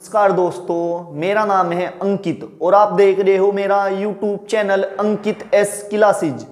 नमस्कार दोस्तों, मेरा नाम है अंकित और आप देख रहे हो मेरा YouTube चैनल अंकित एस क्लासेज।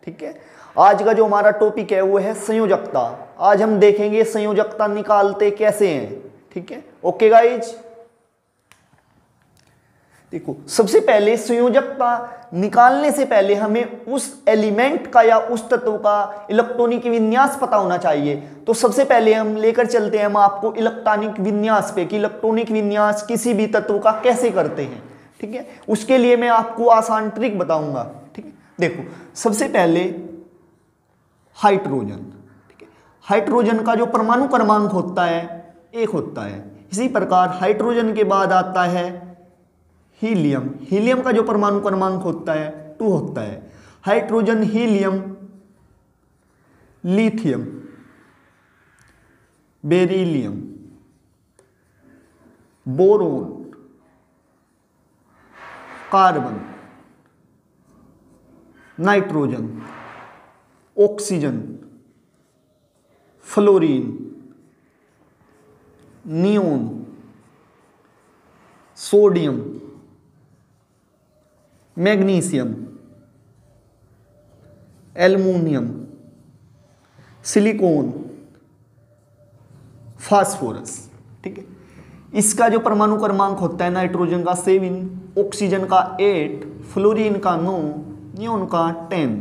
ठीक है, आज का जो हमारा टॉपिक है वो है संयोजकता। आज हम देखेंगे संयोजकता निकालते कैसे हैं। ठीक है, ओके गाइज। देखो, सबसे पहले संयोजकता निकालने से पहले हमें उस एलिमेंट का या उस तत्व का इलेक्ट्रॉनिक विन्यास पता होना चाहिए। तो सबसे पहले हम लेकर चलते हैं हम आपको इलेक्ट्रॉनिक विन्यास पे कि इलेक्ट्रॉनिक विन्यास किसी भी तत्व का कैसे करते हैं। ठीक है, उसके लिए मैं आपको आसान ट्रिक बताऊंगा। ठीक है, देखो सबसे पहले हाइड्रोजन। ठीक है, हाइड्रोजन का जो परमाणु क्रमांक होता है 1 होता है। इसी प्रकार हाइड्रोजन के बाद आता है हीलियम। हीलियम का जो परमाणु क्रमांक होता है 2 होता है। Hydrogen, helium, lithium, beryllium, boron, carbon, nitrogen, oxygen, fluorine, neon, sodium, magnesium, aluminium, silicon, phosphorus. ठीक है, इसका जो परमाणु क्रमांक होता है नाइट्रोजन का 7, ऑक्सीजन का 8, फ्लोरीन का 9, नियोन का 10,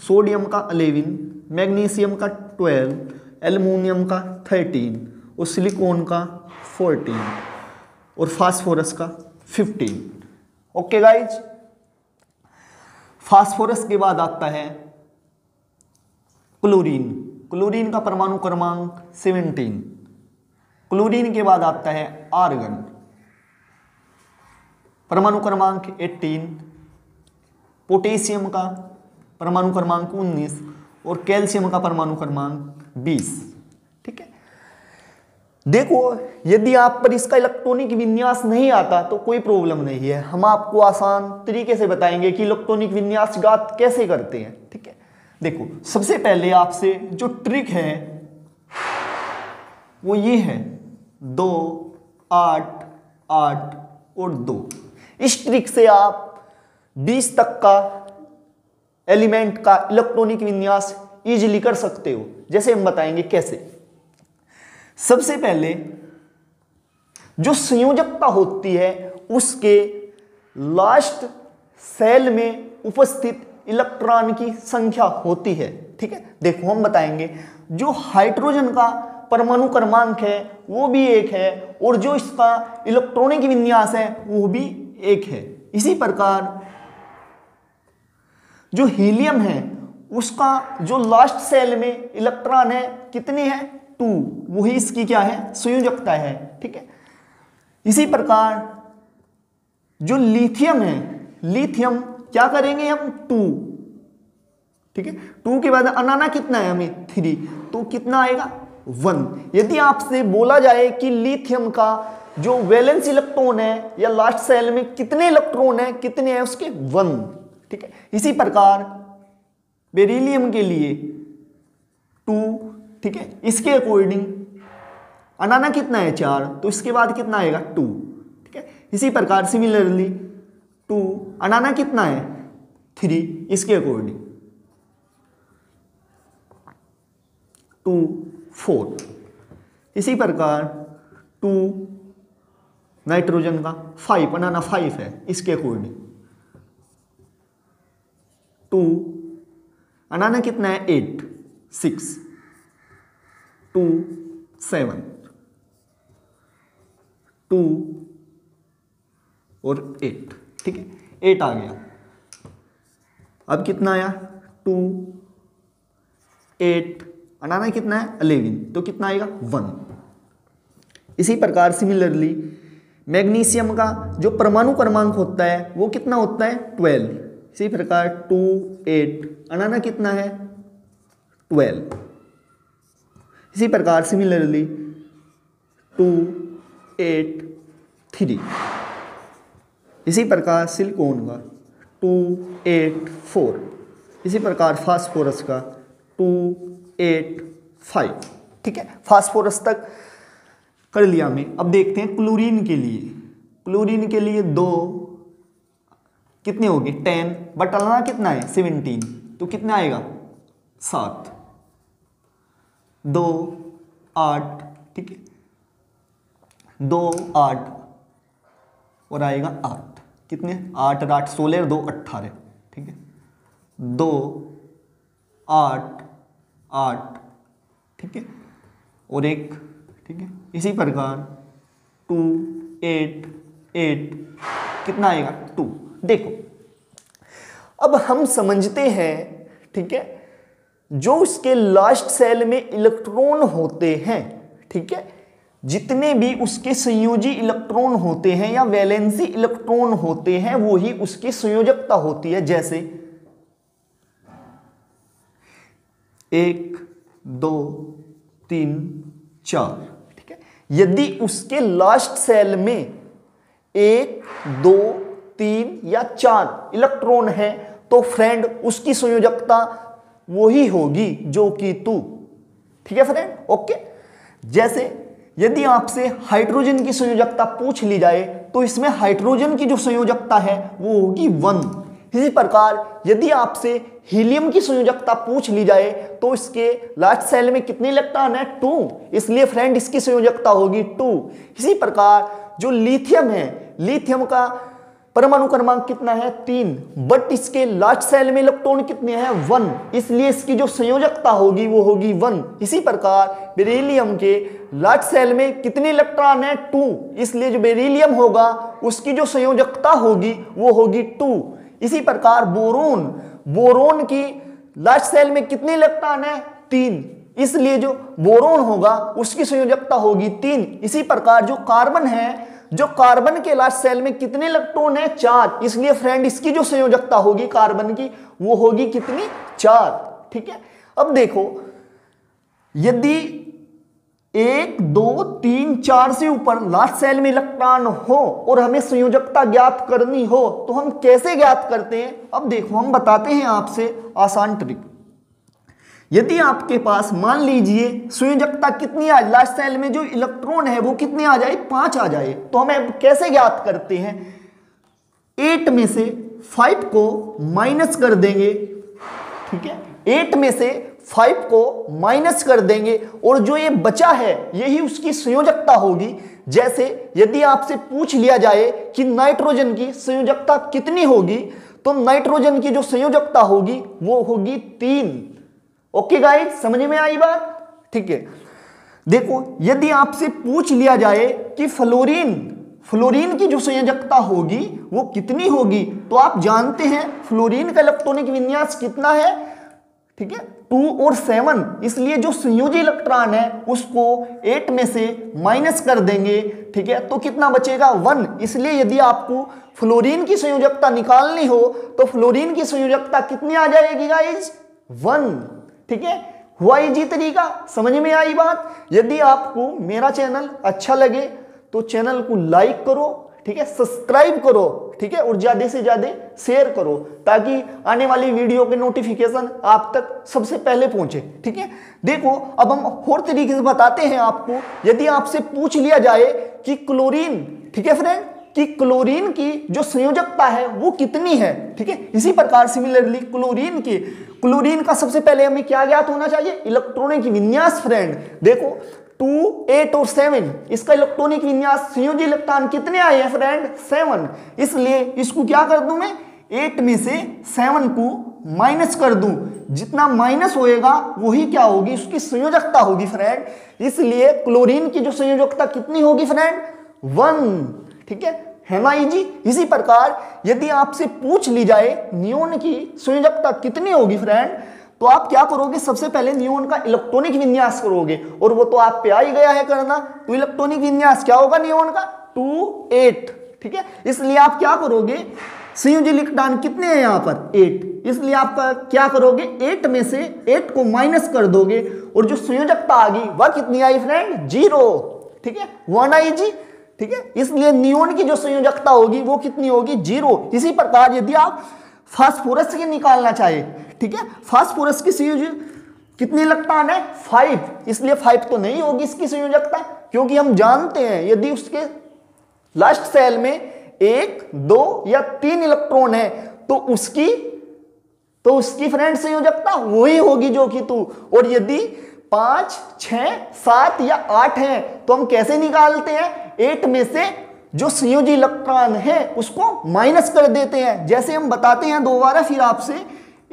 सोडियम का 11, मैग्नीशियम का 12, एल्युमिनियम का 13 और सिलिकॉन का 14 और फास्फोरस का 15। ओके गाइज, फास्फोरस के बाद आता है क्लोरीन। क्लोरीन का परमाणु क्रमांक 17। क्लोरीन के बाद आता है आर्गन, परमाणु क्रमांक 18। पोटेशियम का परमाणु क्रमांक 19 और कैल्शियम का परमाणु क्रमांक 20। ठीक है, देखो यदि आप पर इसका इलेक्ट्रॉनिक विन्यास नहीं आता तो कोई प्रॉब्लम नहीं है, हम आपको आसान तरीके से बताएंगे कि इलेक्ट्रॉनिक विन्यास ज्ञात कैसे करते हैं। ठीक है, देखो सबसे पहले आपसे जो ट्रिक है वो ये है 2, 8, 8 और 2। इस ट्रिक से आप 20 तक का एलिमेंट का इलेक्ट्रॉनिक विन्यास इजीली कर सकते हो। जैसे हम बताएंगे कैसे। सबसे पहले जो संयोजकता होती है उसके लास्ट सेल में उपस्थित इलेक्ट्रॉन की संख्या होती है। ठीक है, देखो हम बताएंगे जो हाइड्रोजन का परमाणु क्रमांक है वो भी 1 है और जो इसका इलेक्ट्रॉनिक विन्यास है वो भी 1 है। इसी प्रकार जो हीलियम है उसका जो लास्ट सेल में इलेक्ट्रॉन है कितने हैं 2, वही इसकी क्या है संयोजकता है। ठीक है, इसी प्रकार जो लिथियम है, लिथियम क्या करेंगे हम 2। ठीक है, 2 के बाद अनाना कितना है हमें 3, तो कितना आएगा 1। यदि आपसे बोला जाए कि लिथियम का जो वैलेंस इलेक्ट्रॉन है या लास्ट सेल में कितने इलेक्ट्रॉन है, कितने हैं उसके 1। ठीक है, इसी प्रकार बेरिलियम के लिए 2। ठीक है, इसके अकॉर्डिंग अनाना कितना है 4, तो इसके बाद कितना आएगा 2। ठीक है, इसी प्रकार सिमिलरली 2 अनाना कितना है 3, इसके अकॉर्डिंग 2, 4। इसी प्रकार 2 नाइट्रोजन का 5, अनाना 5 है, इसके अकॉर्डिंग 2 अनाना कितना है 8, 6, 2, 7, 2 और 8। ठीक है, 8 आ गया। अब कितना आया 2, 8, अनाना कितना है 11, तो कितना आएगा 1। इसी प्रकार सिमिलरली मैग्नीशियम का जो परमाणु क्रमांक होता है वो कितना होता है 12। इसी प्रकार 2, 8, अनाना कितना है 12। इसी प्रकार सिमिलरली 2, 8, 3। इसी प्रकार सिलिकॉन का 2, 8, 4। इसी प्रकार फास्फोरस का 2, 8, 5। ठीक है, फास्फोरस तक कर लिया हमने। अब देखते हैं क्लोरीन के लिए। क्लोरीन के लिए 2 कितने हो गए 10 बटाना कितना है 17, तो कितना आएगा 7, 2 8, ठीक है 2 8 और आएगा 8, कितने 8 और 8 16 और 2 18, ठीक है 2 8 8, ठीक है और एक, ठीक है इसी प्रकार 2 8 8 कितना आएगा 2। देखो अब हम समझते हैं, ठीक है जो उसके लास्ट सेल में इलेक्ट्रॉन होते हैं, ठीक है जितने भी उसके संयोजी इलेक्ट्रॉन होते हैं या वैलेंसी इलेक्ट्रॉन होते हैं वो ही उसकी संयोजकता होती है। जैसे 1 2 3 4, ठीक है यदि उसके लास्ट सेल में 1 2 3 या 4 इलेक्ट्रॉन है तो फ्रेंड उसकी संयोजकता वही होगी जो कि 2, ठीक है फ्रेंड ओके। जैसे यदि आपसे हाइड्रोजन की संयोजकता पूछ ली जाए तो इसमें हाइड्रोजन की जो संयोजकता है वो होगी 1। इसी प्रकार यदि आपसे हीलियम की संयोजकता पूछ ली जाए तो इसके लास्ट सेल में कितने इलेक्ट्रॉन है 2, इसलिए फ्रेंड इसकी संयोजकता होगी 2। इसी प्रकार जो लिथियम है, लिथियम का परमाणु क्रमांक कितना है 3, बट इसके लास्ट सेल में इलेक्ट्रॉन कितने हैं 1, इसलिए इसकी जो संयोजकता होगी वो होगी 1। इसी प्रकार बेरिलियम के लास्ट सेल में कितने इलेक्ट्रॉन है 2, इसलिए जो बेरिलियम होगा उसकी जो संयोजकता होगी वो होगी 2। इसी प्रकार बोरोन, बोरोन की लास्ट सेल में कितने इलेक्ट्रॉन है 3, इसलिए जो बोरोन होगा उसकी संयोजकता होगी 3। इसी प्रकार जो कार्बन है, जो कार्बन के लास्ट सेल में कितने इलेक्ट्रॉन है 4, इसलिए फ्रेंड इसकी जो संयोजकता होगी कार्बन की वो होगी कितनी 4, ठीक है। अब देखो यदि 1 2 3 4 से ऊपर लास्ट सेल में इलेक्ट्रॉन हो और हमें संयोजकता ज्ञात करनी हो तो हम कैसे ज्ञात करते हैं। अब देखो हम बताते हैं आपसे आसान ट्रिक। यदि आपके पास मान लीजिए संयोजकता कितनी आ, लास्ट सेल में जो इलेक्ट्रॉन है वो कितने आ जाए 5 आ जाए, तो हमें कैसे ज्ञात करते हैं 8 में से 5 को माइनस कर देंगे, ठीक है 8 में से 5 को माइनस कर देंगे और जो ये बचा है यही उसकी संयोजकता होगी। जैसे यदि आपसे पूछ लिया जाए कि नाइट्रोजन की संयोजकता कितनी होगी तो नाइट्रोजन की जो संयोजकता होगी वो होगी 3। ओके गाइस समझ में आई बात, ठीक है। देखो यदि आपसे पूछ लिया जाए कि फ्लोरीन, फ्लोरीन की जो संयोजकता होगी वो कितनी होगी तो आप जानते हैं फ्लोरीन का इलेक्ट्रॉनिक विन्यास कितना है, ठीक है 2 और 7, इसलिए जो संयोजी इलेक्ट्रॉन है उसको 8 में से माइनस कर देंगे, ठीक है तो कितना बचेगा 1। इसलिए यदि आपको फ्लोरीन की संयोजकता निकालनी हो तो फ्लोरीन की संयोजकता कितनी आ जाएगी गाइस 1, ठीक है। हुआ इजी तरीका, समझ में आई बात। यदि आपको मेरा चैनल अच्छा लगे तो चैनल को लाइक करो, ठीक है सब्सक्राइब करो, ठीक है और ज्यादा से ज्यादा शेयर करो ताकि आने वाली वीडियो के नोटिफिकेशन आप तक सबसे पहले पहुंचे, ठीक है। देखो अब हम और तरीके से बताते हैं आपको। यदि आपसे पूछ लिया जाए कि क्लोरीन, ठीक है फ्रेंड कि क्लोरीन की जो संयोजकता है वो कितनी है, ठीक है इसी प्रकार सिमिलरली क्लोरीन की, क्लोरीन का सबसे पहले हमें क्या ज्ञात होना चाहिए इलेक्ट्रॉनिक विन्यास। फ्रेंड देखो 2 8 और 7 इसका इलेक्ट्रॉनिक विन्यास संयोजी इलेक्ट्रॉन कितने आए हैं फ्रेंड 7, इसलिए इसको क्या कर दूं मैं 8 में से 7 को माइनस कर दूं, जितना माइनस होएगा वही क्या होगी उसकी संयोजकता होगी फ्रेंड। इसलिए क्लोरीन की जो संयोजकता कितनी होगी फ्रेंड 1, ठीक है ना इजी। इसी प्रकार यदि आपसे पूछ ली जाए नियोन की संयोजकता कितनी होगी फ्रेंड तो आप क्या करोगे सबसे पहले नियोन का इलेक्ट्रॉनिक विन्यास करोगे और वो तो आप पे आ ही गया है करना। तो इलेक्ट्रॉनिक विन्यास क्या होगा नियोन का 2 8, ठीक है इसलिए आप क्या करोगे संयोजी इलेक्ट्रॉन कितने हैं यहाँ पर 8, इसलिए आपका क्या करोगे 8 में से 8 को माइनस कर दोगे और जो संयोजकता आ गई वह कितनी आई फ्रेंड 0, ठीक है 1 आई जी, ठीक है इसलिए नियोन की जो संयोजकता होगी वो कितनी होगी 0। इसी प्रकार यदि आप फास्फोरस की निकालना चाहे, ठीक है फास्फोरस की संयोजक कितनी इलेक्ट्रॉन है 5, इसलिए 5 तो नहीं होगी इसकी संयोजकता, क्योंकि हम जानते हैं यदि उसके लास्ट सेल में 1, 2 या 3 इलेक्ट्रॉन है तो उसकी फ्रेंड संयोजकता वही होगी जो कि 2। और यदि 5, 6, 7 या 8 है तो हम कैसे निकालते हैं, 8 में से जो संयोजी इलेक्ट्रॉन है उसको माइनस कर देते हैं। जैसे हम बताते हैं दोबारा फिर आपसे,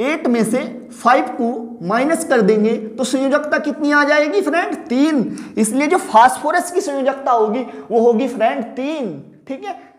8 में से 5 को माइनस कर देंगे तो संयोजकता कितनी आ जाएगी फ्रेंड, 3। इसलिए जो फास्फोरस की संयोजकता होगी वो होगी फ्रेंड 3। ठीक है,